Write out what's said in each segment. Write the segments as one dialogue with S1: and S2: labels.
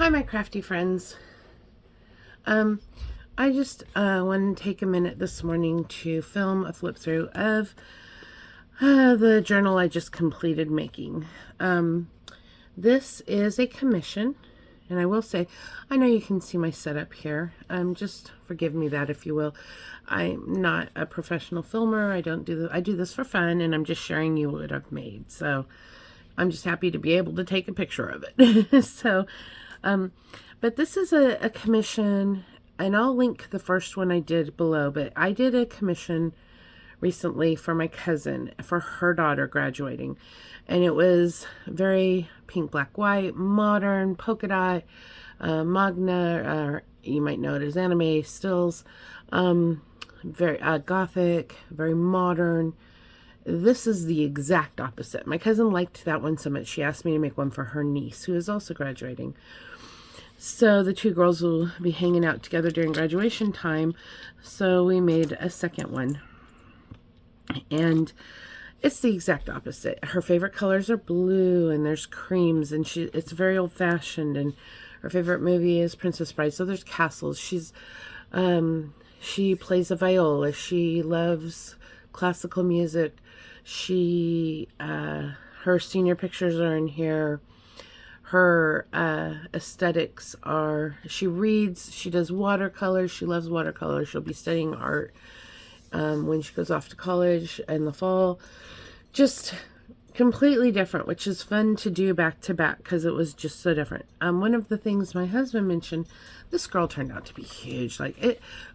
S1: Hi, my crafty friends. Um, I just wanted to take a minute this morning to film a flip through of the journal I just completed making. This is a commission, and I will say, I know you can see my setup here. Just forgive me that, if you will. I'm not a professional filmer. I do this for fun, and I'm just sharing you what I've made. So I'm just happy to be able to take a picture of it. But this is a commission, and I'll link the first one I did below, but I did a commission recently for my cousin, for her daughter graduating, and it was very pink, black, white, modern, polka dot, magna, or you might know it as anime, stills, very gothic, very modern. This is the exact opposite. My cousin liked that one so much, she asked me to make one for her niece, who is also graduating. So the two girls will be hanging out together during graduation time. So we made a second one. And it's the exact opposite. Her favorite colors are blue, and there's creams, and it's very old-fashioned, and her favorite movie is Princess Bride. So there's castles. She plays a viola. She loves classical music. Her senior pictures are in here. Her aesthetics are, she reads, she does watercolors, she loves watercolors. She'll be studying art when she goes off to college in the fall. Just completely different, which is fun to do back to back because it was just so different. One of the things my husband mentioned, this girl turned out to be huge.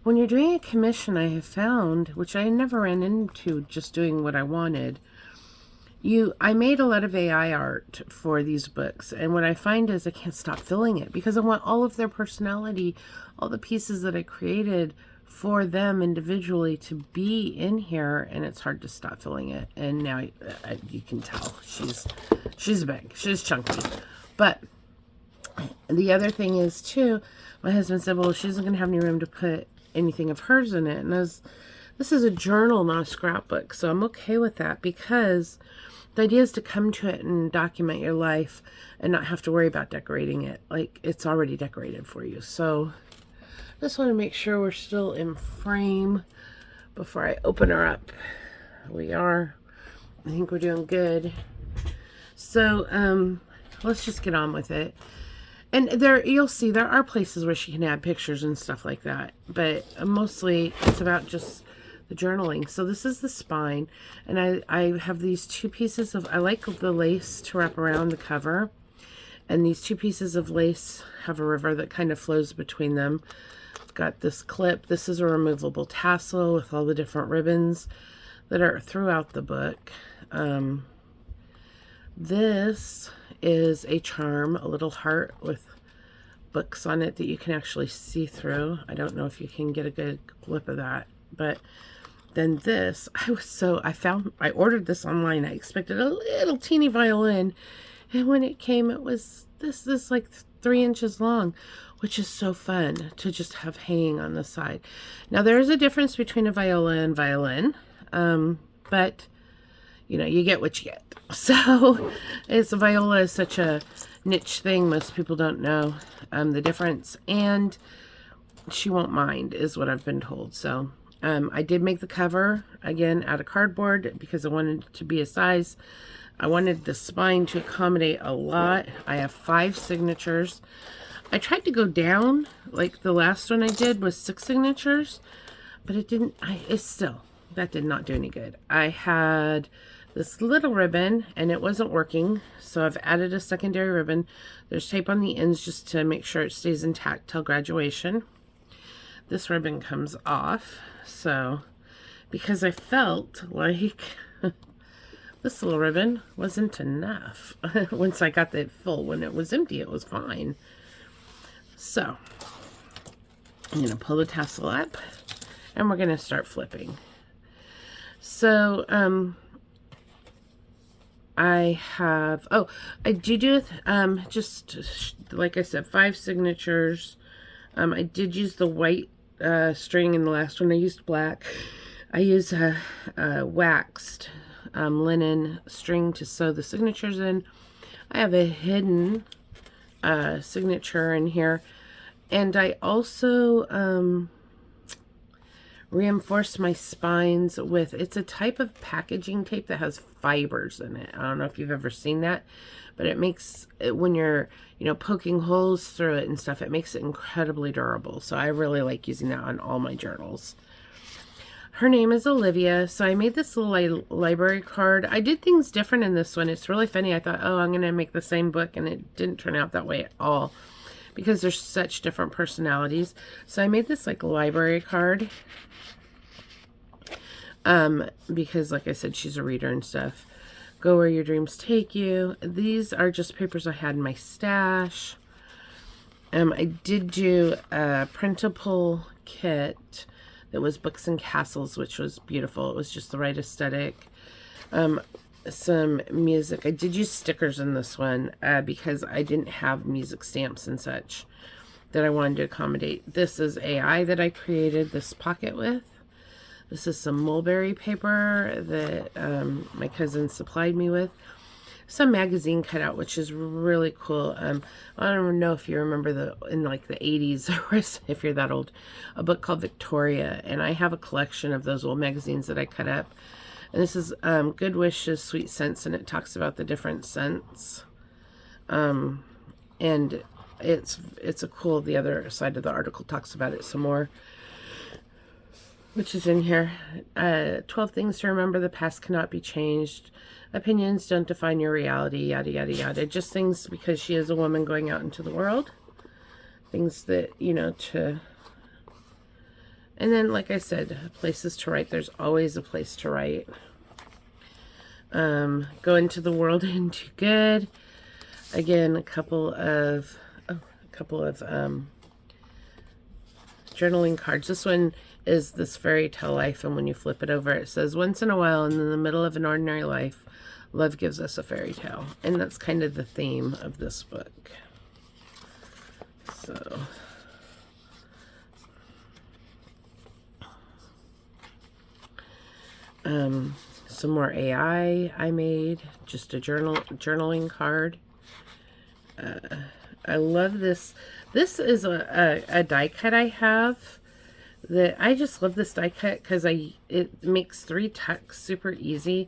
S1: When you're doing a commission, I have found, which I never ran into just doing what I wanted, I made a lot of AI art for these books, and what I find is I can't stop filling it because I want all of their personality, all the pieces that I created for them individually to be in here, and it's hard to stop filling it. And now you can tell she's big, she's chunky. But the other thing is too, my husband said, well, she isn't going to have any room to put anything of hers in it, and this is a journal, not a scrapbook, so I'm okay with that because the idea is to come to it and document your life and not have to worry about decorating it. Like, it's already decorated for you. So just want to make sure we're still in frame before I open her up. We are. I think we're doing good. So let's just get on with it. And you'll see there are places where she can add pictures and stuff like that, but mostly it's about just the journaling. So this is the spine, and I have these two pieces of, I like the lace to wrap around the cover, and these two pieces of lace have a river that kind of flows between them. I've got this clip. This is a removable tassel with all the different ribbons that are throughout the book. This is a charm, a little heart with books on it that you can actually see through. I don't know if you can get a good clip of that, but then this, I ordered this online. I expected a little teeny violin, and when it came, it was this like 3 inches long, which is so fun to just have hanging on the side. Now there is a difference between a viola and violin, but you know, you get what you get. So a viola is such a niche thing, most people don't know the difference, and she won't mind is what I've been told. So I did make the cover again out of cardboard because I wanted it to be a size. I wanted the spine to accommodate a lot. I have 5 signatures. I tried to go down, like the last one I did was 6 signatures, but it didn't, that did not do any good. I had this little ribbon and it wasn't working, so I've added a secondary ribbon. There's tape on the ends just to make sure it stays intact till graduation. This ribbon comes off, so because I felt like this little ribbon wasn't enough. Once I got it full, when it was empty, it was fine. So I'm going to pull the tassel up and we're going to start flipping. So I did just like I said, 5 signatures. I did use the white string in the last one. I used black. I used a waxed linen string to sew the signatures in. I have a hidden signature in here. And I also reinforced my spines with, it's a type of packaging tape that has fibers in it. I don't know if you've ever seen that, but it makes it, when you're, you know, poking holes through it and stuff, it makes it incredibly durable. So I really like using that on all my journals. Her name is Olivia. So I made this little library card. I did things different in this one. It's really funny. I thought, oh, I'm going to make the same book, and it didn't turn out that way at all because there's such different personalities. So I made this like library card. Because like I said, she's a reader and stuff. Go where your dreams take you. These are just papers I had in my stash. I did do a printable kit that was Books and Castles, which was beautiful. It was just the right aesthetic. Some music. I did use stickers in this one because I didn't have music stamps and such that I wanted to accommodate. This is AI that I created this pocket with. This is some mulberry paper that my cousin supplied me with. Some magazine cutout, which is really cool. I don't know if you remember in like the 80s, or if you're that old, a book called Victoria. And I have a collection of those old magazines that I cut up. And this is Good Wishes, Sweet Scents, and it talks about the different scents. And it's a cool, the other side of the article talks about it some more. Which is in here. 12 things to remember. The past cannot be changed. Opinions don't define your reality. Yada, yada, yada. Just things because she is a woman going out into the world. Things that, you know, to... And then, like I said, places to write. There's always a place to write. Go into the world and do good. Again, a couple of journaling cards. This one is This Fairy Tale Life, and when you flip it over, it says, once in a while, in the middle of an ordinary life, love gives us a fairy tale. And that's kind of the theme of this book. So, some more AI I made, just a journaling card. I love this. This is a die cut I have. That I just love this die cut because it makes 3 tucks super easy,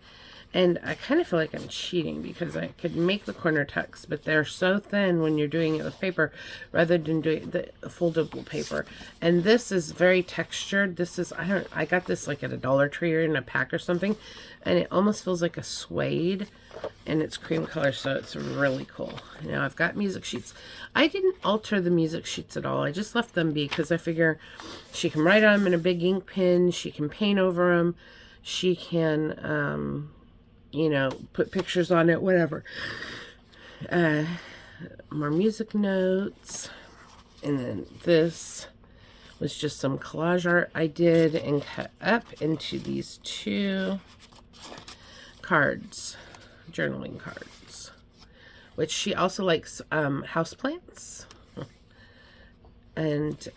S1: and I kind of feel like I'm cheating because I could make the corner tucks, but they're so thin when you're doing it with paper rather than doing the foldable paper. And this is very textured. This is I got this like at a Dollar Tree or in a pack or something, and it almost feels like a suede. And it's cream color, so it's really cool. Now I've got music sheets. I didn't alter the music sheets at all. I just left them be because I figure she can write on them in a big ink pen. She can paint over them. She can, you know, put pictures on it, whatever. More music notes. And then this was just some collage art I did and cut up into these 2 cards. Journaling cards, which she also likes houseplants. And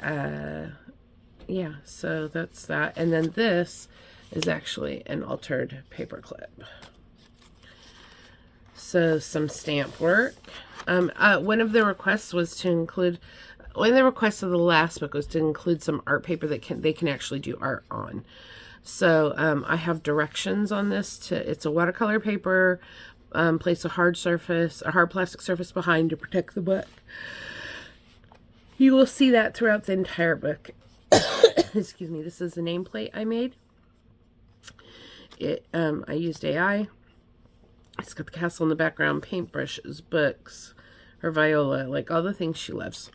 S1: yeah, so that's that. And then this is actually an altered paper clip. So some stamp work. One of the requests was to include, one of the requests of the last book was to include some art paper that they can actually do art on. So I have directions on this. It's a watercolor paper. Place a hard plastic surface behind to protect the book. You will see that throughout the entire book. Excuse me. This is the nameplate I made. I used AI. It's got the castle in the background, paintbrushes, books, her viola, like all the things she loves.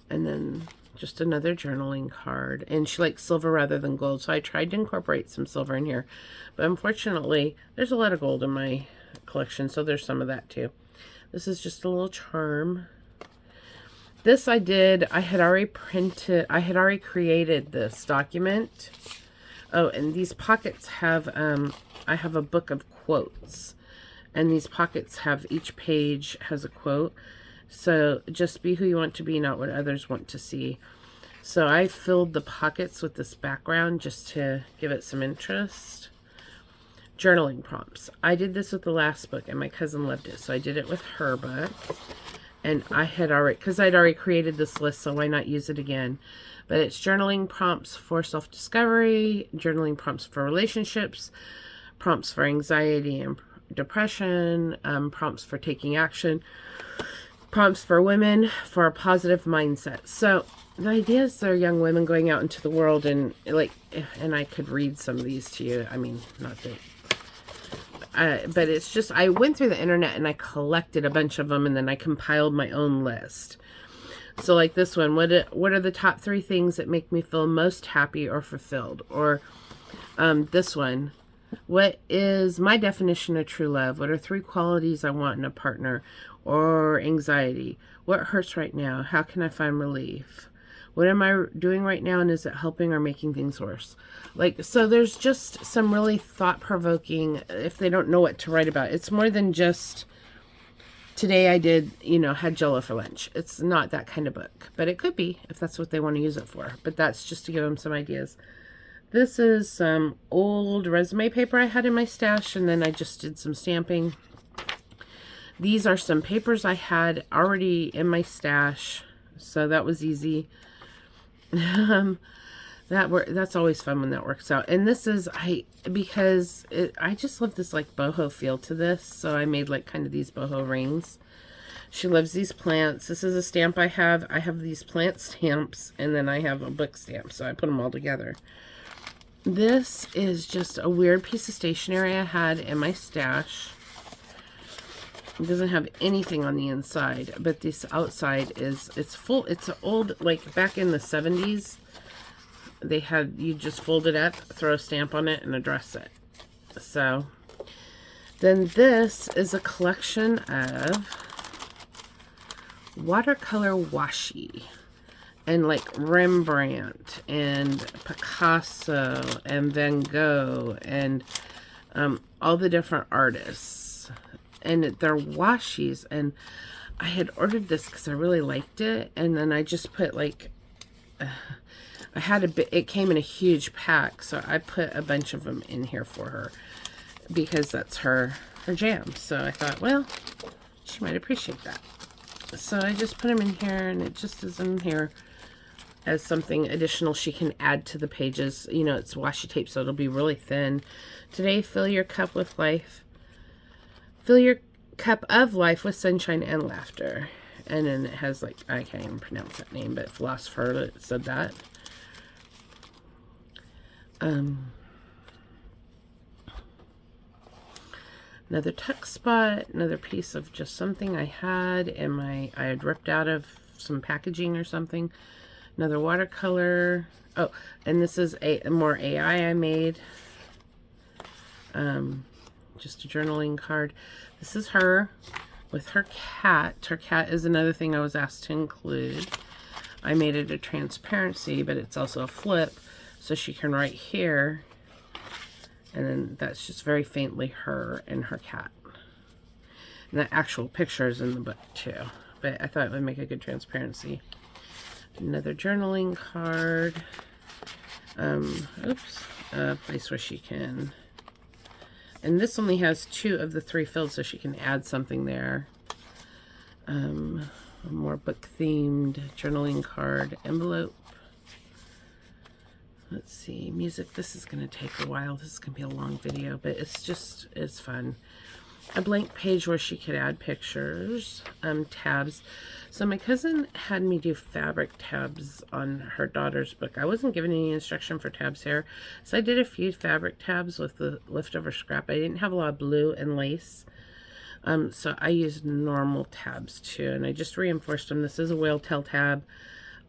S1: And then just another journaling card. And she likes silver rather than gold, so I tried to incorporate some silver in here. But unfortunately, there's a lot of gold in my collection, so there's some of that too. This is just a little charm. This I had already created this document. Oh, and these pockets have, I have a book of quotes. And these pockets have, each page has a quote. So just be who you want to be, not what others want to see. So I filled the pockets with this background just to give it some interest. journaling prompts. I did this with the last book, and my cousin loved it, so I did it with her book. And I had already, because I'd already created this list, so why not use it again? But it's journaling prompts for self-discovery, journaling prompts for relationships, prompts for anxiety and depression, prompts for taking action, prompts for women for a positive mindset. So the idea is they're young women going out into the world, and and I could read some of these to you. I mean, not that. But it's just, I went through the internet and I collected a bunch of them, and then I compiled my own list. So like this one, what are the top 3 things that make me feel most happy or fulfilled? Or this one, what is my definition of true love? What are 3 qualities I want in a partner? Or anxiety, what hurts right now? How can I find relief? What am I doing right now, and is it helping or making things worse? Like, so there's just some really thought-provoking, if they don't know what to write about. It's more than just, today I did, had Jello for lunch. It's not that kind of book, but it could be if that's what they want to use it for. But that's just to give them some ideas. This is some old resume paper I had in my stash, and then I just did some stamping. These are some papers I had already in my stash, so that was easy. That's always fun when that works out. And this is, I just love this like boho feel to this, so I made like kind of these boho rings. She loves these plants. This is a stamp I have. I have these plant stamps, and then I have a book stamp, so I put them all together. This is just a weird piece of stationery I had in my stash. It doesn't have anything on the inside, but this outside it's full. It's old, like back in the 70s, they had, you just fold it up, throw a stamp on it, and address it. So then this is a collection of watercolor washi, and like Rembrandt and Picasso and Van Gogh and all the different artists. And they're washis, and I had ordered this because I really liked it, and then I just put like, I had a bit, it came in a huge pack, so I put a bunch of them in here for her, because that's her jam. So I thought, well, she might appreciate that. So I just put them in here, and it just is in here as something additional she can add to the pages. It's washi tape, so it'll be really thin. Today, fill your cup with life. Fill your cup of life with sunshine and laughter. And then it has like, I can't even pronounce that name, but philosopher said that. Another tuck spot, another piece of just something I had in my, I had ripped out of some packaging or something. Another watercolor. Oh, and this is a more AI I made. Just a journaling card. This is her with her cat. Her cat is another thing I was asked to include. I made it a transparency, but it's also a flip, so she can write here. And then that's just very faintly her and her cat. And the actual picture is in the book too, but I thought it would make a good transparency. Another journaling card. A place where she can, and this only has 2 of the 3 filled, so she can add something there. A more book themed journaling card envelope. Let's see, music. This is going to take a while. This is going to be a long video, but it's fun. A blank page where she could add pictures. Tabs. So my cousin had me do fabric tabs on her daughter's book. I wasn't given any instruction for tabs here, so I did a few fabric tabs with the leftover scrap. I didn't have a lot of blue and lace, so I used normal tabs too, and I just reinforced them. This is a whale tail tab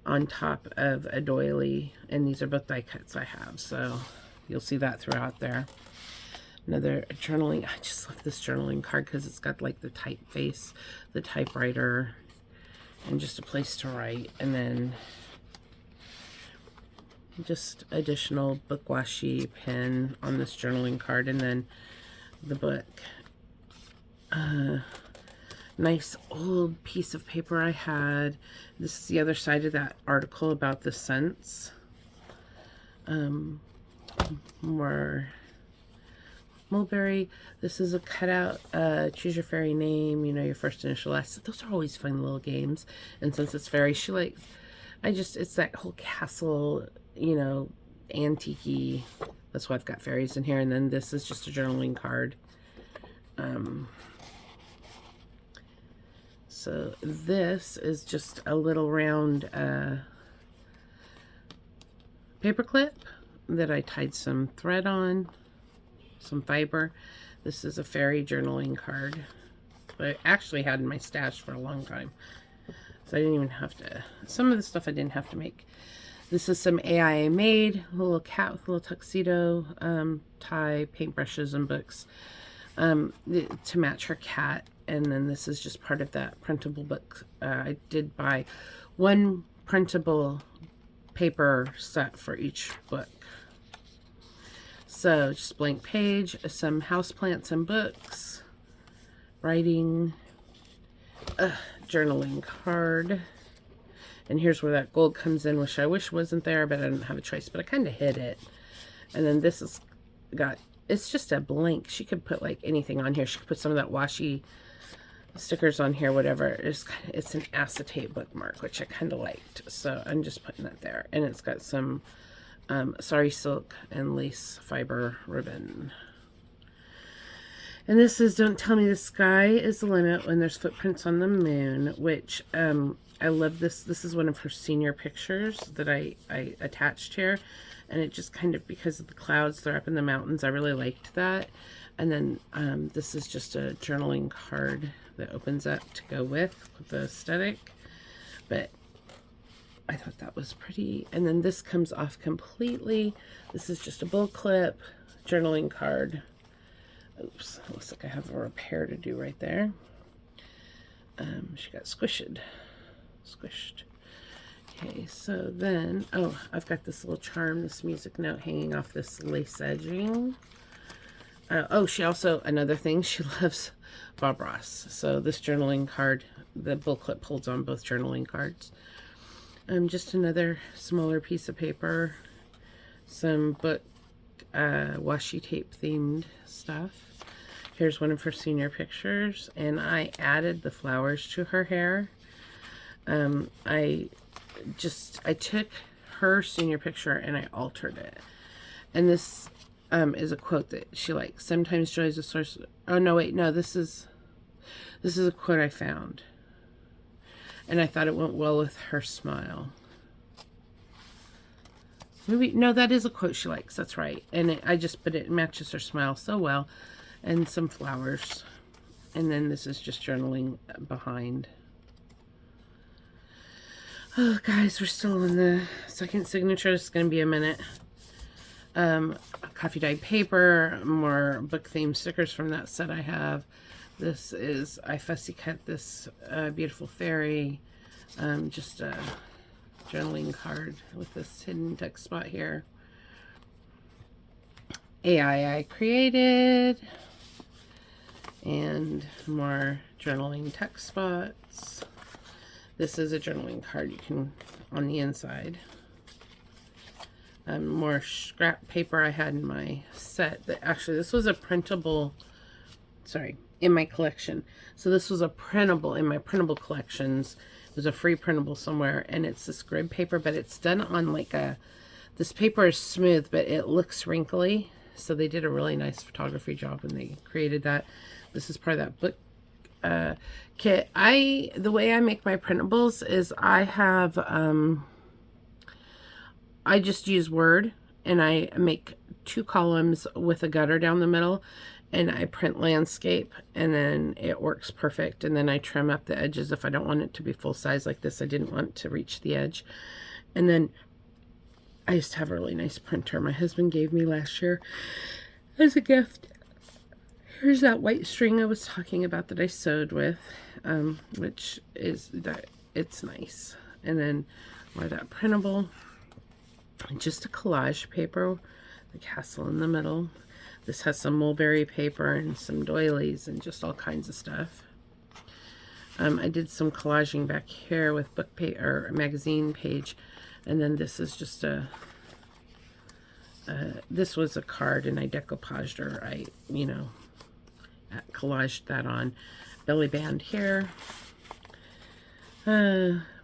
S1: on top of a doily, and these are both die cuts I have, so you'll see that throughout there. Another journaling. I just love this journaling card because it's got like the typeface, the typewriter, and just a place to write. And then just additional book washi pen on this journaling card, and then the book. Nice old piece of paper I had. This is the other side of that article about the scents. More mulberry. This is a cutout, choose your fairy name, you know, your first initial last. Those are always fun little games. And since it's fairy, she likes, it's that whole castle, you know, antique-y. That's why I've got fairies in here. And then this is just a journaling card. So this is just a little round paper clip that I tied some thread on, some fiber. This is a fairy journaling card that I actually had in my stash for a long time. So I didn't even have to, some of the stuff I didn't have to make. This is some AI made, a little cat with a little tuxedo, tie, paintbrushes, and books to match her cat. And then this is just part of that printable book. I did buy one printable paper set for each book. So just blank page, some houseplants and books, writing, journaling card. And here's where that gold comes in, which I wish wasn't there, but I didn't have a choice, but I kind of hid it. And then this has got, it's just a blank. She could put like anything on here. She could put some of that washi stickers on here, whatever. It's an acetate bookmark, which I kind of liked. So I'm just putting that there. And it's got some sari silk and lace fiber ribbon. And this is Don't Tell Me the Sky is the Limit When There's Footprints on the Moon, which I love this. This is one of her senior pictures that I attached here. And it just kind of, because of the clouds, they're up in the mountains, I really liked that. And then this is just a journaling card that opens up to go with the aesthetic. But I thought that was pretty. And then this comes off completely. This is just a bull clip journaling card. Oops, looks like I have a repair to do right there. She got squished. Okay, so then, oh, I've got this little charm, this music note hanging off this lace edging. Oh, she also, another thing, she loves Bob Ross. So this journaling card, the bull clip holds on both journaling cards. Just another smaller piece of paper, some book washi tape themed stuff. Here's one of her senior pictures, and I added the flowers to her hair. I took her senior picture and I altered it. And this is a quote that she likes. Sometimes joy is a source. Oh no, wait, no, this is a quote I found. And I thought it went well with her smile. Maybe, no, that is a quote she likes. That's right. And it matches her smile so well. And some flowers. And then this is just journaling behind. Oh, guys, we're still on the second signature. It's going to be a minute. Coffee dyed paper, more book themed stickers from that set I have. This is, I fussy cut this beautiful fairy. Just a journaling card with this hidden text spot here. AI I created. And more journaling text spots. This is a journaling card you can, on the inside. More scrap paper I had in my set. Actually, this was a printable, sorry, in my collection. So this was a printable, in my printable collections. It was a free printable somewhere, and it's this grid paper, but it's done on like this paper is smooth, but it looks wrinkly. So they did a really nice photography job when they created that. This is part of that book kit. The way I make my printables is I have, I just use Word, and I make 2 columns with a gutter down the middle, and I print landscape, and then it works perfect. And then I trim up the edges if I don't want it to be full size like this. I didn't want to reach the edge. And then I used to have a really nice printer my husband gave me last year as a gift. Here's that white string I was talking about that I sewed with, which is that it's nice. And then more that printable, just a collage paper, the castle in the middle. This has some mulberry paper and some doilies and just all kinds of stuff. I did some collaging back here with book page or magazine page, and then this is just a this was a card, and I decoupaged her. I, you know, collaged that on. Belly band here.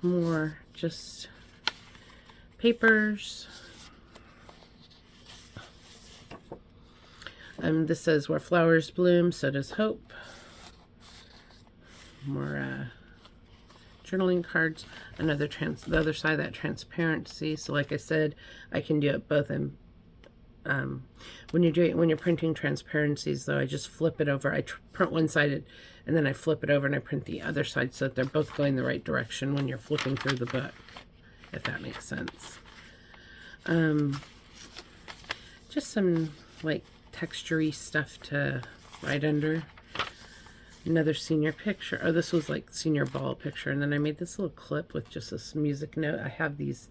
S1: More just papers. This says, where flowers bloom, so does hope. More journaling cards. Another the other side of that, transparency. So like I said, I can do it both. And when you're printing transparencies, though, I just flip it over. I print one side and then I flip it over and I print the other side so that they're both going the right direction when you're flipping through the book, if that makes sense. Just some like texture-y stuff to write under. Another senior picture. Oh, this was like senior ball picture. And then I made this little clip with just this music note. I have these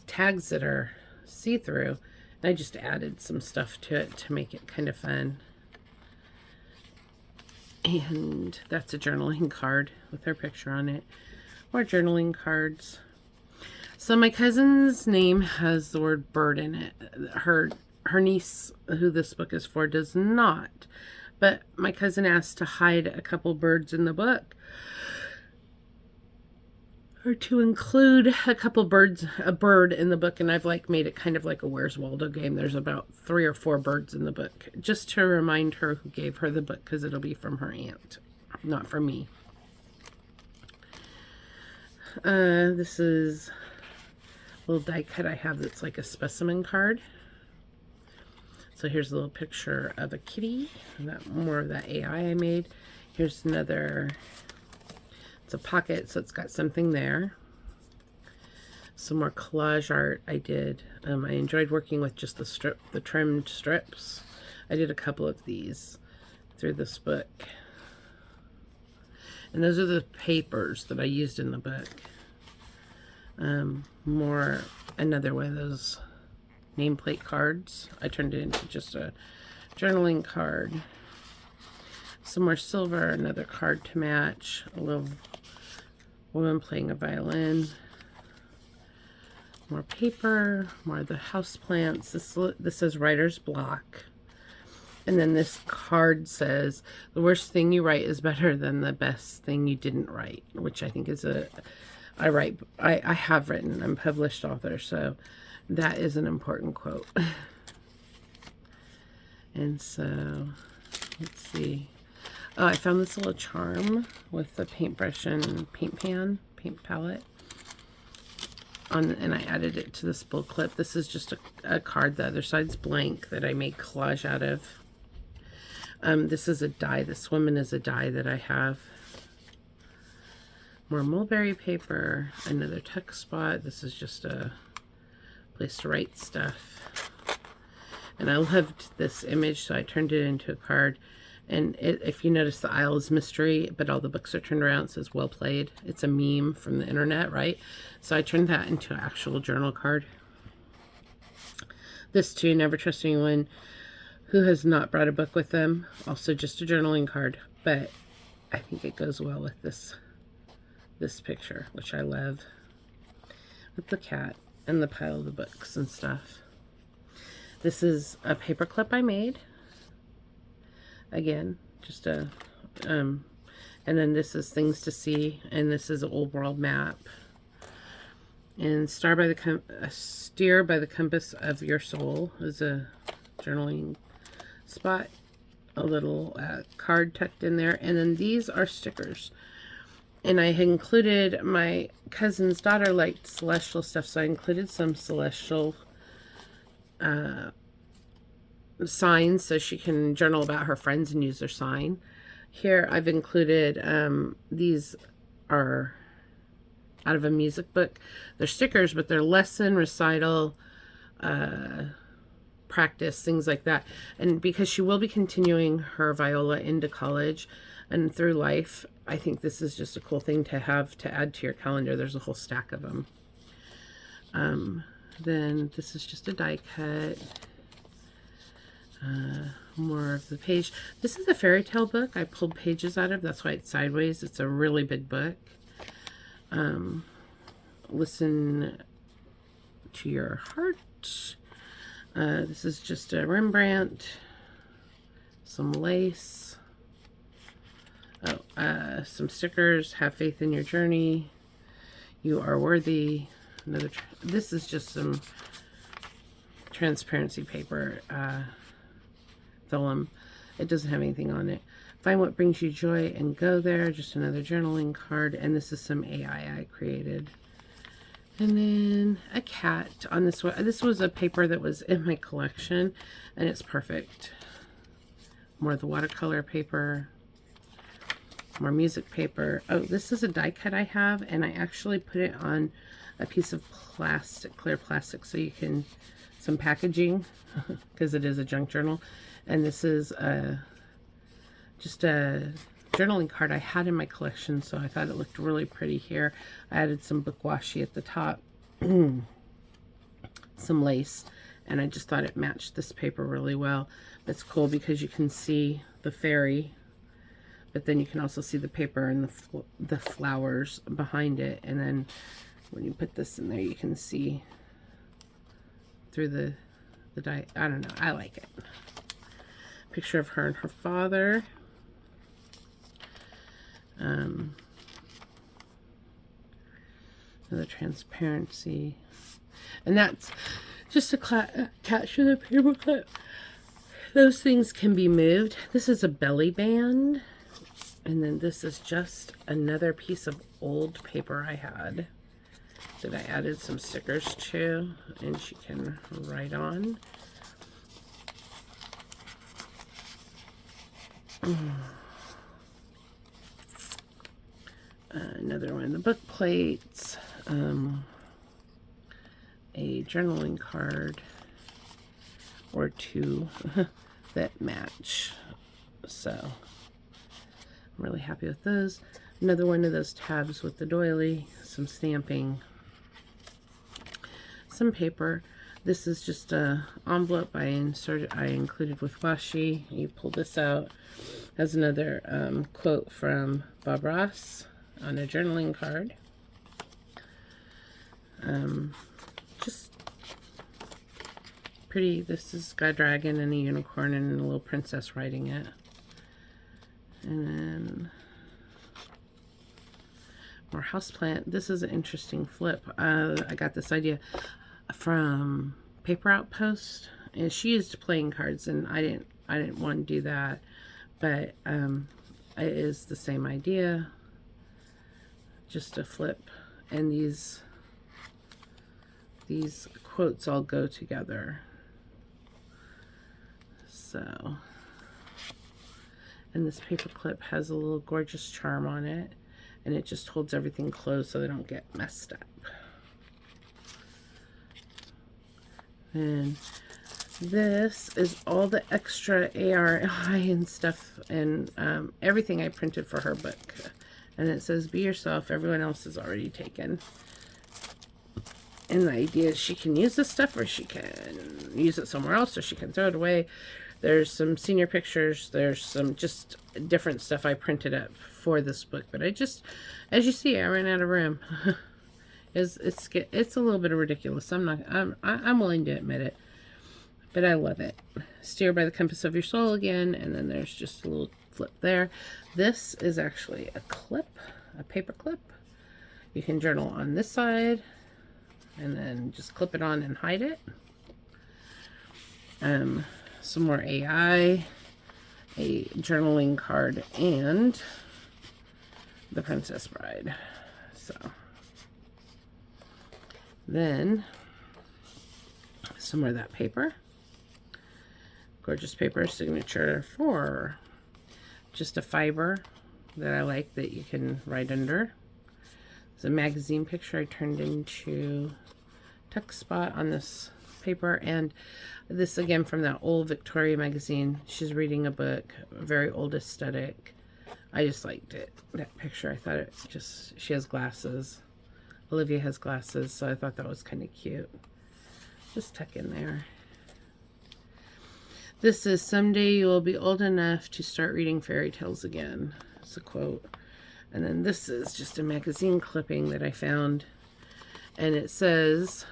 S1: tags that are see-through. And I just added some stuff to it to make it kind of fun. And that's a journaling card with her picture on it. More journaling cards. So my cousin's name has the word bird in it. Her niece, who this book is for, does not. But my cousin asked to hide a couple birds in the book, or to include a couple birds, a bird in the book, and I've like made it kind of like a Where's Waldo game. There's about 3 or 4 birds in the book, just to remind her who gave her the book, because it'll be from her aunt, not from me. This is a little die cut I have that's like a specimen card. So here's a little picture of a kitty, more of that AI I made. Here's another, it's a pocket, so it's got something there. Some more collage art I did. I enjoyed working with just the trimmed strips. I did a couple of these through this book. And those are the papers that I used in the book. Another one of those nameplate cards. I turned it into just a journaling card. Some more silver, another card to match. A little woman playing a violin. More paper, more of the house plants. This says writer's block. And then this card says, the worst thing you write is better than the best thing you didn't write, which I think is I have written. I'm a published author, so that is an important quote. And so, let's see. Oh, I found this little charm with the paintbrush and paint palette. And I added it to this bull clip. This is just a card. The other side's blank that I made collage out of. This is a die. This woman is a die that I have. More mulberry paper. Another tuck spot. This is just a place to write stuff. And I loved this image, so I turned it into a card. And if you notice, the aisle is mystery, but all the books are turned around. It says, well played. It's a meme from the internet, right? So I turned that into an actual journal card. This too, never trust anyone who has not brought a book with them. Also just a journaling card, but I think it goes well with this picture, which I love, with the cat and the pile of the books and stuff. This is a paper clip I made. Again, just and then this is things to see, and this is an old world map. And steer by the compass of your soul is a journaling spot. A little card tucked in there, and then these are stickers. And I had included, my cousin's daughter liked celestial stuff, so I included some celestial signs so she can journal about her friends and use their sign. Here I've included, these are out of a music book. They're stickers, but they're lesson, recital, practice, things like that. And because she will be continuing her viola into college and through life, I think this is just a cool thing to have to add to your calendar. There's a whole stack of them. Then this is just a die cut. More of the page. This is a fairy tale book I pulled pages out of. That's why it's sideways. It's a really big book. Listen to your heart. This is just a Rembrandt, some lace, some stickers, have faith in your journey, you are worthy. This is just some transparency paper, vellum. It doesn't have anything on it. Find what brings you joy and go there. Just another journaling card. And this is some AI I created. And then a cat on this one. This was a paper that was in my collection, and it's perfect. More of the watercolor paper. More music paper. Oh, this is a die cut I have, and I actually put it on a piece of plastic, clear plastic, so you can, some packaging, because it is a junk journal. And this is just a journaling card I had in my collection, so I thought it looked really pretty here. I added some book washi at the top, some lace, and I just thought it matched this paper really well. It's cool because you can see the fairy, but then you can also see the paper and the flowers behind it. And then when you put this in there, you can see through the die. I don't know. I like it. Picture of her and her father. Another transparency. And that's just to capture the paper clip. Those things can be moved. This is a belly band. And then this is just another piece of old paper I had that I added some stickers to, and she can write on. Another one, the book plates, a journaling card or two that match. So I'm really happy with those. Another one of those tabs with the doily, some stamping, some paper. This is just a envelope I included with washi. You pull this out. Has another quote from Bob Ross on a journaling card. Just pretty. This has got a dragon and a unicorn and a little princess riding it. And then more houseplant. This is an interesting flip. I got this idea from Paper Outpost, and she used playing cards, and I didn't want to do that, but it is the same idea, just a flip, and these quotes all go together. So, and this paper clip has a little gorgeous charm on it, and it just holds everything closed so they don't get messed up. And this is all the extra ARI and stuff, and everything I printed for her book. And it says, be yourself, everyone else is already taken. And the idea is she can use this stuff, or she can use it somewhere else, or she can throw it away. There's some senior pictures. There's some just different stuff I printed up for this book. But I just, as you see, I ran out of room. It's a little bit ridiculous. I'm willing to admit it, but I love it. Steer by the compass of your soul again, and then there's just a little flip there. This is actually a clip, a paper clip. You can journal on this side, and then just clip it on and hide it. Some more AI, a journaling card, and the Princess Bride. So. Then, some more of that paper. Gorgeous paper, signature for just a fiber that I like that you can write under. It's a magazine picture I turned into tuck spot on this paper. And this again from that old Victoria magazine. She's reading a book, a very old aesthetic. I just liked it, that picture. I thought it just, she has glasses. Olivia has glasses, so I thought that was kind of cute. Just tuck in there. This is, someday you will be old enough to start reading fairy tales again. It's a quote. And then this is just a magazine clipping that I found. And it says,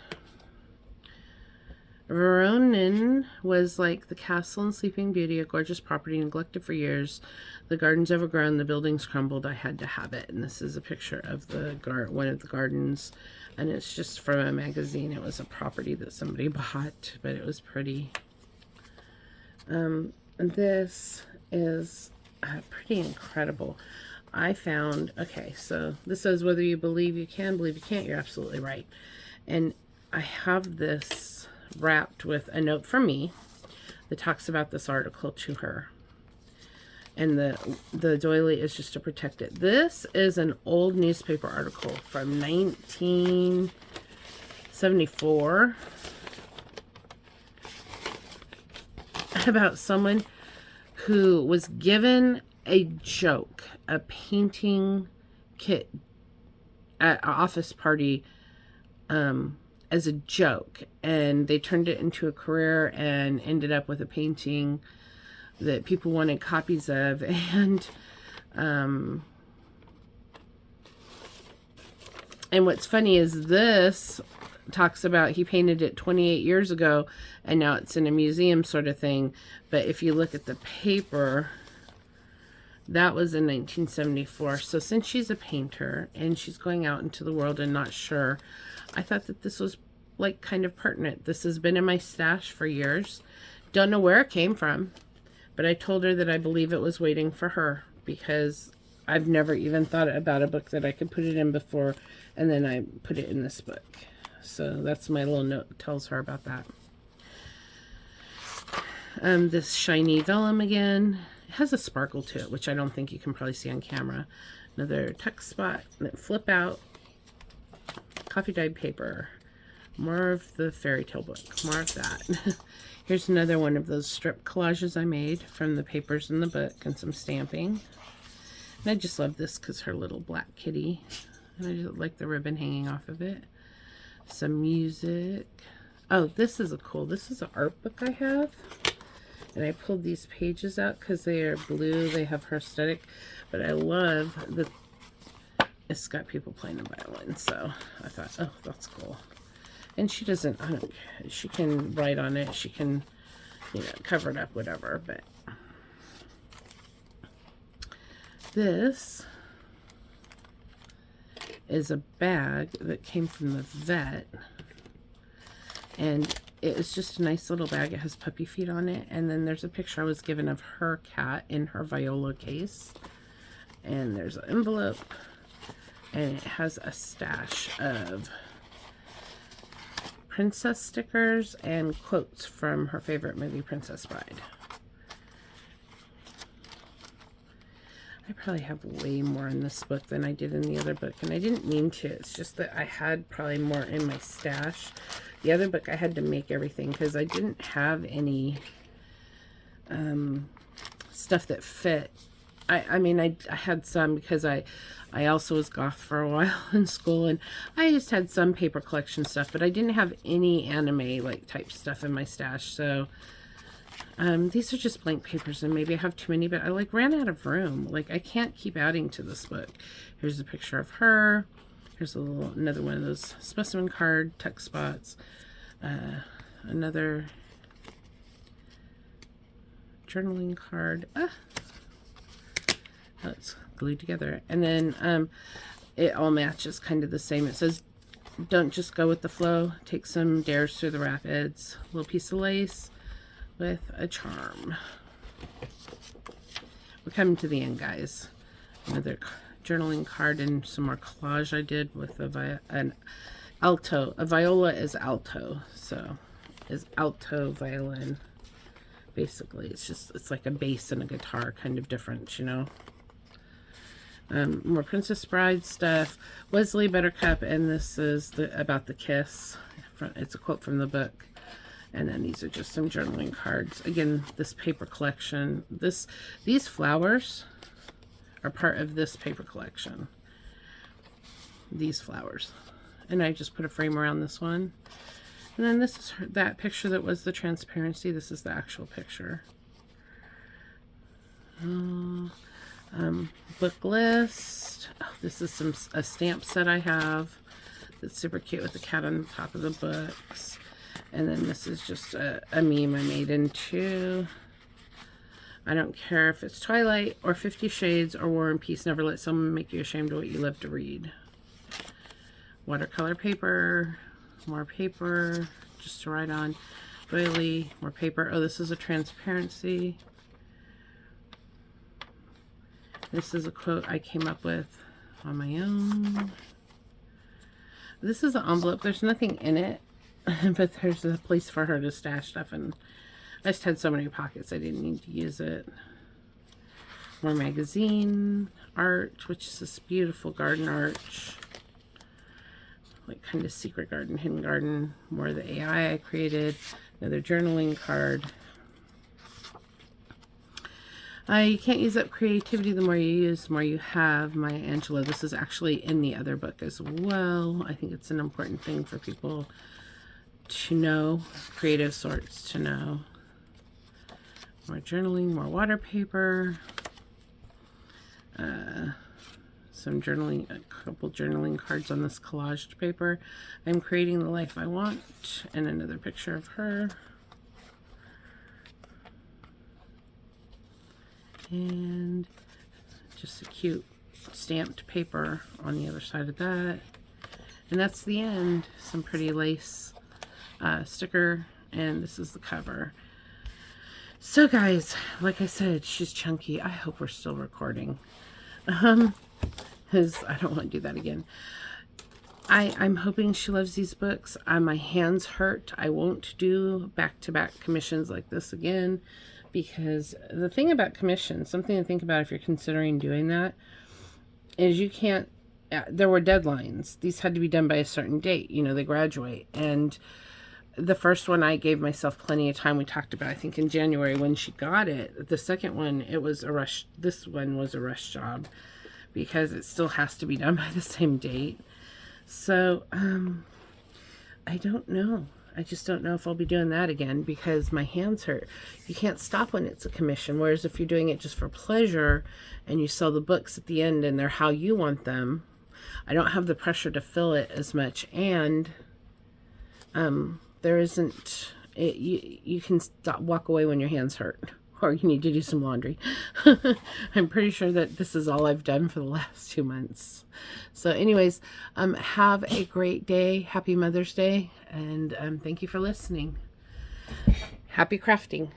S1: Veronin was like the castle and Sleeping Beauty, a gorgeous property neglected for years. The gardens overgrown, the buildings crumbled. I had to have it. And this is a picture of the one of the gardens, and it's just from a magazine. It was a property that somebody bought, but it was pretty. And this is pretty incredible. I found, okay, so this says, whether you believe you can, believe you can't, you're absolutely right. And I have this wrapped with a note from me that talks about this article to her. And the doily is just to protect it. This is an old newspaper article from 1974 about someone who was given a joke, a painting kit at an office party as a joke, and they turned it into a career and ended up with a painting that people wanted copies of. And what's funny is this talks about he painted it 28 years ago and now it's in a museum sort of thing. But if you look at the paper, that was in 1974. So since she's a painter and she's going out into the world and not sure, I thought that this was like kind of pertinent. This has been in my stash for years. Don't know where it came from, but I told her that I believe it was waiting for her, because I've never even thought about a book that I could put it in before, and then I put it in this book. So that's my little note that tells her about that. This shiny vellum again. It has a sparkle to it, which I don't think you can probably see on camera. Another tuck spot that flip out. Coffee dyed paper. More of the fairy tale book. More of that. Here's another one of those strip collages I made from the papers in the book and some stamping. And I just love this because her little black kitty. And I just like the ribbon hanging off of it. Some music. Oh, this is this is an art book I have. And I pulled these pages out because they are blue. They have her aesthetic. But I love that it's got people playing the violin. So I thought, oh, that's cool. And she doesn't, she can write on it. She can, you know, cover it up, whatever. But this is a bag that came from the vet. And it was just a nice little bag. It has puppy feet on it. And then there's a picture I was given of her cat in her Viola case. And there's an envelope. And it has a stash of princess stickers and quotes from her favorite movie, Princess Bride. I probably have way more in this book than I did in the other book, and I didn't mean to. It's just that I had probably more in my stash. The other book I had to make everything because I didn't have any stuff that fit. I mean, I had some because I also was goth for a while in school, and I just had some paper collection stuff, but I didn't have any anime like type stuff in my stash. So these are just blank papers, and maybe I have too many, but I like ran out of room. Like, I can't keep adding to this book. Here's a picture of her. Here's another one of those specimen card tuck spots. Another journaling card. It's glued together. And then it all matches kind of the same. It says, don't just go with the flow. Take some dares through the rapids. A little piece of lace with a charm. We're coming to the end, guys. Another journaling card and some more collage I did with an alto. A viola is alto. So is alto violin. Basically, it's like a bass and a guitar, kind of different, you know. More Princess Bride stuff. Wesley Buttercup, and this is about the kiss. It's a quote from the book. And then these are just some journaling cards. Again, this paper collection. These flowers are part of this paper collection. These flowers. And I just put a frame around this one. And then this is that picture that was the transparency. This is the actual picture. Book list. Oh, this is a stamp set I have that's super cute with the cat on the top of the books. And then this is just a meme I made into. I don't care if it's Twilight or 50 Shades or War and Peace. Never let someone make you ashamed of what you love to read. Watercolor paper. More paper just to write on. Doily. More paper. Oh, this is a transparency. This is a quote I came up with on my own. This is an envelope. There's nothing in it, but there's a place for her to stash stuff, and I just had so many pockets I didn't need to use it. More magazine art, which is this beautiful garden art, like kind of secret garden, hidden garden. More of the AI I created. Another journaling card. You can't use up creativity. The more you use, the more you have. Maya Angelou. This is actually in the other book as well. I think it's an important thing for people to know, creative sorts to know. More journaling, more water paper. Some journaling, a couple journaling cards on this collaged paper. I'm creating the life I want. And another picture of her. And just a cute stamped paper on the other side of that. And that's the end. Some pretty lace sticker, and this is the cover. So guys, like I said, she's chunky. I hope we're still recording, because I don't want to do that again. I'm hoping she loves these books. My hands hurt. I won't do back-to-back commissions like this again. Because the thing about commissions, something to think about if you're considering doing that, is you can't, there were deadlines. These had to be done by a certain date. You know, they graduate. And the first one I gave myself plenty of time. We talked about, I think, in January when she got it. The second one, it was a rush. This one was a rush job because it still has to be done by the same date. So, I don't know. I just don't know if I'll be doing that again because my hands hurt. You can't stop when it's a commission. Whereas if you're doing it just for pleasure and you sell the books at the end and they're how you want them, I don't have the pressure to fill it as much. And there isn't, you can walk away when your hands hurt or you need to do some laundry. I'm pretty sure that this is all I've done for the last 2 months. So anyways, have a great day. Happy Mother's Day. And thank you for listening. Happy crafting.